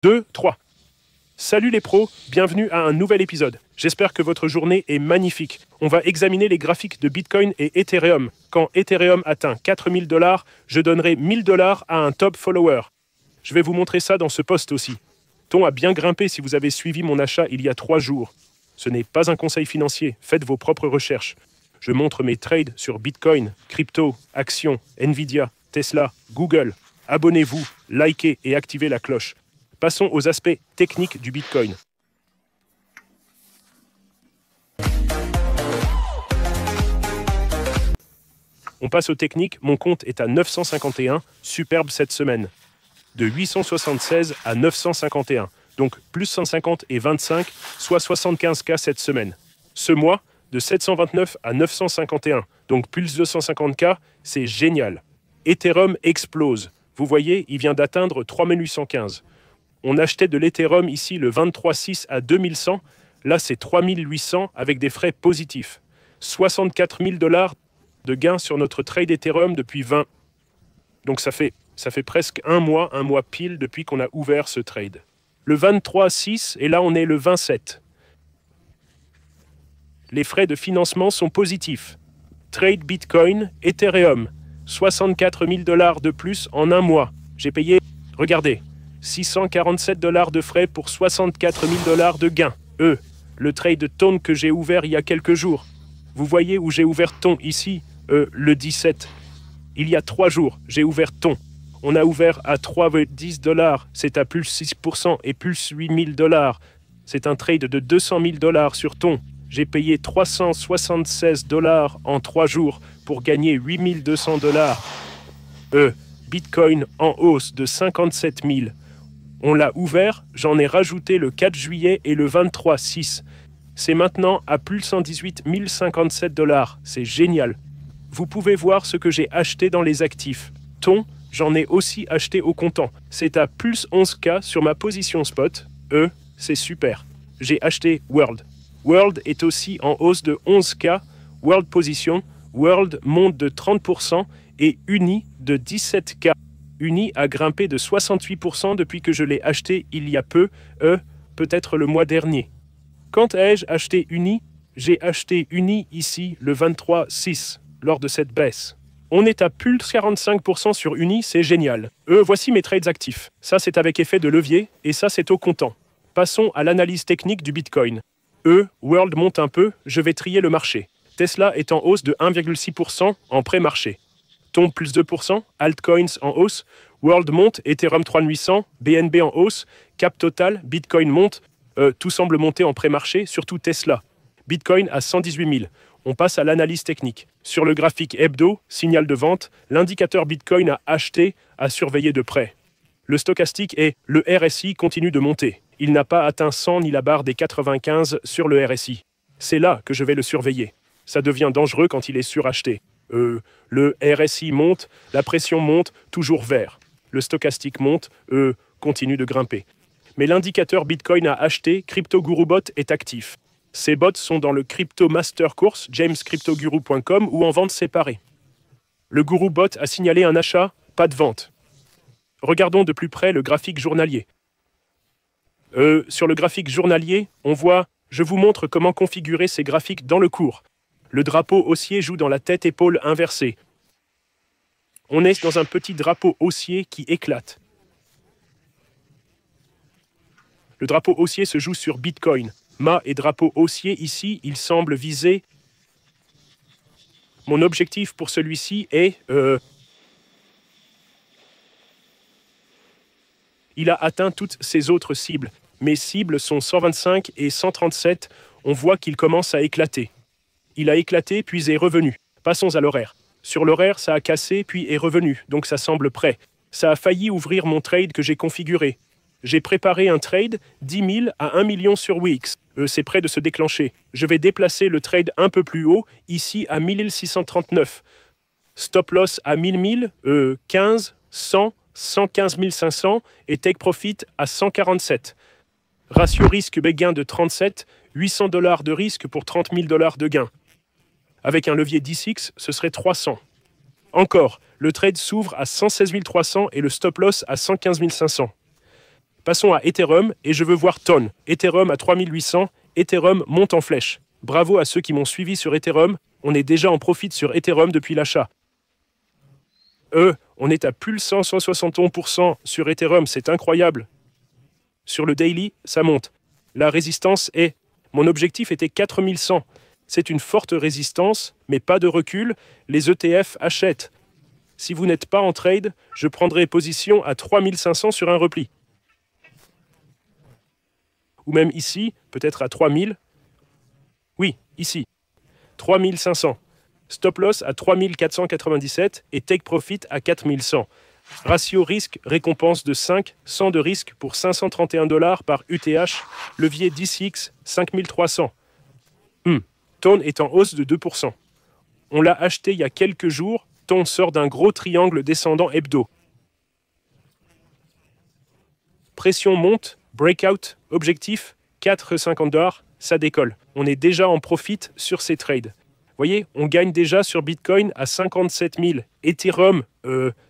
2, 3. Salut les pros, bienvenue à un nouvel épisode. J'espère que votre journée est magnifique. On va examiner les graphiques de Bitcoin et Ethereum. Quand Ethereum atteint 4000 $, je donnerai 1000 $ à un top follower. Je vais vous montrer ça dans ce post aussi. Ton a bien grimpé si vous avez suivi mon achat il y a 3 jours. Ce n'est pas un conseil financier, faites vos propres recherches. Je montre mes trades sur Bitcoin, crypto, actions, Nvidia, Tesla, Google. Abonnez-vous, likez et activez la cloche. Passons aux aspects techniques du Bitcoin. On passe aux techniques, mon compte est à 951, superbe cette semaine. De 876 à 951, donc plus 150 et 25, soit 75K cette semaine. Ce mois, de 729 à 951, donc plus 250K, c'est génial. Ethereum explose. Vous voyez, il vient d'atteindre 3815. On achetait de l'Ethereum ici le 23/6 à 2100. Là, c'est 3800 avec des frais positifs. 64 000 $ de gains sur notre trade Ethereum depuis 20. Donc ça fait presque un mois pile depuis qu'on a ouvert ce trade. Le 23/6 et là, on est le 27. Les frais de financement sont positifs. Trade Bitcoin, Ethereum, 64 000 $ de plus en un mois. J'ai payé, regardez, 647 $ de frais pour 64 000 $ de gains. Le trade Ton que j'ai ouvert il y a quelques jours. Vous voyez où j'ai ouvert Ton ici, le 17. Il y a 3 jours, j'ai ouvert Ton. On a ouvert à 3,10 $, c'est à plus 6% et plus 8 000 $. C'est un trade de 200 000 $ sur Ton. J'ai payé 376 $ en 3 jours pour gagner 8 200 $. Bitcoin en hausse de 57 000. On l'a ouvert, j'en ai rajouté le 4 juillet et le 23/6. C'est maintenant à plus 118 057 $. C'est génial. Vous pouvez voir ce que j'ai acheté dans les actifs. Ton, j'en ai aussi acheté au comptant. C'est à plus 11K sur ma position spot. C'est super. J'ai acheté World. World est aussi en hausse de 11K. World position. World monte de 30% et Uni de 17K. Uni a grimpé de 68% depuis que je l'ai acheté il y a peu, peut-être le mois dernier. Quand ai-je acheté Uni? J'ai acheté Uni ici le 23/6, lors de cette baisse. On est à plus 45% sur Uni, c'est génial. Voici mes trades actifs. Ça, c'est avec effet de levier, et ça, c'est au comptant. Passons à l'analyse technique du Bitcoin. World monte un peu, je vais trier le marché. Tesla est en hausse de 1,6% en pré-marché. Ton plus 2%, altcoins en hausse, World monte, Ethereum 3800, BNB en hausse, Cap Total, Bitcoin monte, tout semble monter en pré-marché, surtout Tesla. Bitcoin à 118 000. On passe à l'analyse technique. Sur le graphique hebdo, signal de vente, l'indicateur Bitcoin à acheter, à surveiller de près. Le stochastique et le RSI continuent de monter. Il n'a pas atteint 100 ni la barre des 95 sur le RSI. C'est là que je vais le surveiller. Ça devient dangereux quand il est suracheté. Le RSI monte, la pression monte, toujours vert. Le stochastique monte, continue de grimper. Mais l'indicateur Bitcoin à acheter, CryptoGuruBot, est actif. Ces bots sont dans le Crypto Master Course, jamescryptoguru.com, ou en vente séparée. Le GuruBot a signalé un achat, pas de vente. Regardons de plus près le graphique journalier. Sur le graphique journalier, on voit, je vous montre comment configurer ces graphiques dans le cours. Le drapeau haussier joue dans la tête-épaule inversée. On est dans un petit drapeau haussier qui éclate. Le drapeau haussier se joue sur Bitcoin. Mât et drapeau haussier ici, il semble viser. Mon objectif pour celui-ci est... Il a atteint toutes ses autres cibles. Mes cibles sont 125 et 137. On voit qu'il commence à éclater. Il a éclaté puis est revenu. Passons à l'horaire. Sur l'horaire, ça a cassé puis est revenu, donc ça semble prêt. Ça a failli ouvrir mon trade que j'ai configuré. J'ai préparé un trade 10 000 à 1 million sur Wix. C'est prêt de se déclencher. Je vais déplacer le trade un peu plus haut, ici à 1639. Stop loss à 1000 000, 15, 100, 115 500 et take profit à 147. Ratio risque-gain de 37, 800 $ de risque pour 30 000 $ de gain. Avec un levier 10x, ce serait 300. Encore, le trade s'ouvre à 116 300 et le stop loss à 115 500. Passons à Ethereum et je veux voir Ton. Ethereum à 3800, Ethereum monte en flèche. Bravo à ceux qui m'ont suivi sur Ethereum, on est déjà en profit sur Ethereum depuis l'achat. On est à plus de 171% sur Ethereum, c'est incroyable. Sur le daily, ça monte. La résistance est... Mon objectif était 4100. C'est une forte résistance, mais pas de recul. Les ETF achètent. Si vous n'êtes pas en trade, je prendrai position à 3500 sur un repli. Ou même ici, peut-être à 3000. Oui, ici. 3500. Stop loss à 3497 et take profit à 4100. Ratio risque-récompense de 5, 100 de risque pour $531 par UTH, levier 10x 5300. Ton est en hausse de 2%. On l'a acheté il y a quelques jours, Ton sort d'un gros triangle descendant hebdo. Pression monte, breakout, objectif, $4,50, ça décolle. On est déjà en profit sur ces trades. Voyez, on gagne déjà sur Bitcoin à 57 000. Ethereum,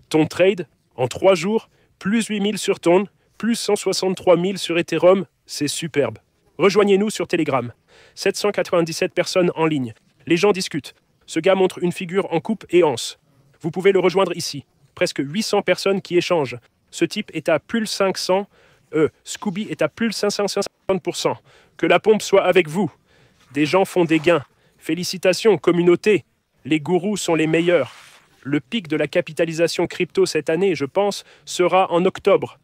Ton trade, en 3 jours, plus 8 000 sur Ton, plus 163 000 sur Ethereum, c'est superbe. Rejoignez-nous sur Telegram. 797 personnes en ligne. Les gens discutent. Ce gars montre une figure en coupe et anse. Vous pouvez le rejoindre ici. Presque 800 personnes qui échangent. Ce type est à plus 500. Scooby est à plus 550%. Que la pompe soit avec vous. Des gens font des gains. Félicitations, communauté. Les gourous sont les meilleurs. Le pic de la capitalisation crypto cette année, je pense, sera en octobre.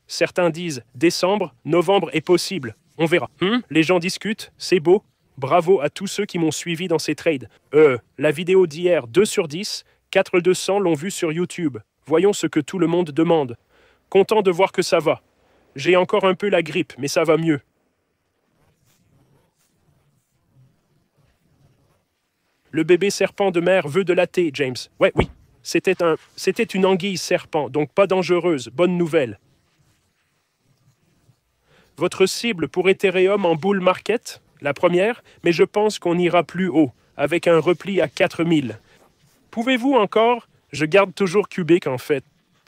Certains disent décembre, novembre est possible. On verra. Les gens discutent, c'est beau. Bravo à tous ceux qui m'ont suivi dans ces trades. La vidéo d'hier, 2 sur 10, 4200 l'ont vue sur YouTube. Voyons ce que tout le monde demande. Content de voir que ça va. J'ai encore un peu la grippe, mais ça va mieux. Le bébé serpent de mer veut de la thé, James. Ouais, oui. C'était une anguille serpent, donc pas dangereuse. Bonne nouvelle. Votre cible pour Ethereum en bull market, la première, mais je pense qu'on ira plus haut, avec un repli à 4000. Pouvez-vous encore? Je garde toujours Cubic en fait.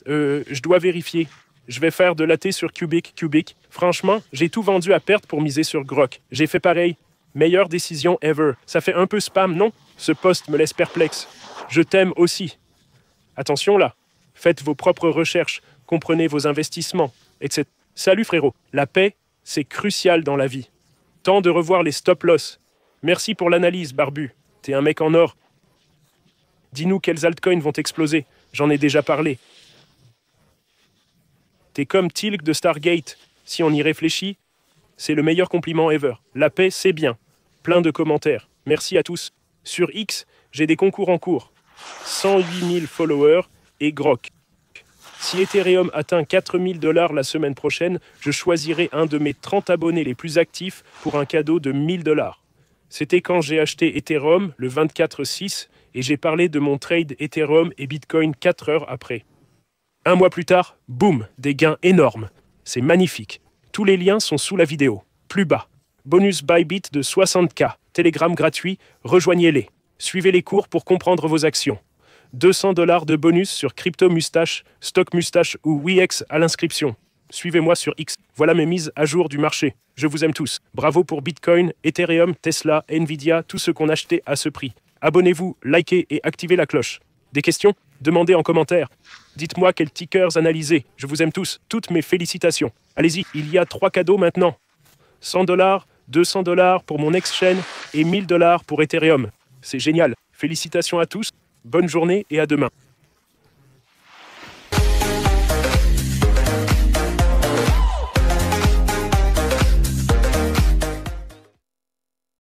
Je dois vérifier. Je vais faire de la thé sur Cubic. Franchement, j'ai tout vendu à perte pour miser sur Grok. J'ai fait pareil. Meilleure décision ever. Ça fait un peu spam, non? Ce post me laisse perplexe. Je t'aime aussi. Attention là. Faites vos propres recherches. Comprenez vos investissements, etc. Salut frérot. La paix, c'est crucial dans la vie. Temps de revoir les stop-loss. Merci pour l'analyse, Barbu. T'es un mec en or. Dis-nous quels altcoins vont exploser. J'en ai déjà parlé. T'es comme Tilk de Stargate. Si on y réfléchit, c'est le meilleur compliment ever. La paix, c'est bien. Plein de commentaires. Merci à tous. Sur X, j'ai des concours en cours. 108 000 followers et Grok. Si Ethereum atteint $4000 la semaine prochaine, je choisirai un de mes 30 abonnés les plus actifs pour un cadeau de $1000. C'était quand j'ai acheté Ethereum le 24/6 et j'ai parlé de mon trade Ethereum et Bitcoin 4 heures après. Un mois plus tard, boum, des gains énormes. C'est magnifique. Tous les liens sont sous la vidéo. Plus bas. Bonus Bybit de 60K. Telegram gratuit, rejoignez-les. Suivez les cours pour comprendre vos actions. $200 de bonus sur Crypto Mustache, Stock Mustache ou WeX à l'inscription. Suivez-moi sur X. Voilà mes mises à jour du marché. Je vous aime tous. Bravo pour Bitcoin, Ethereum, Tesla, Nvidia, tout ce qu'on achetait à ce prix. Abonnez-vous, likez et activez la cloche. Des questions? Demandez en commentaire. Dites-moi quels tickers analyser. Je vous aime tous. Toutes mes félicitations. Allez-y, il y a 3 cadeaux maintenant. $100, $200 pour mon ex-chaîne et $1000 pour Ethereum. C'est génial. Félicitations à tous. Bonne journée et à demain.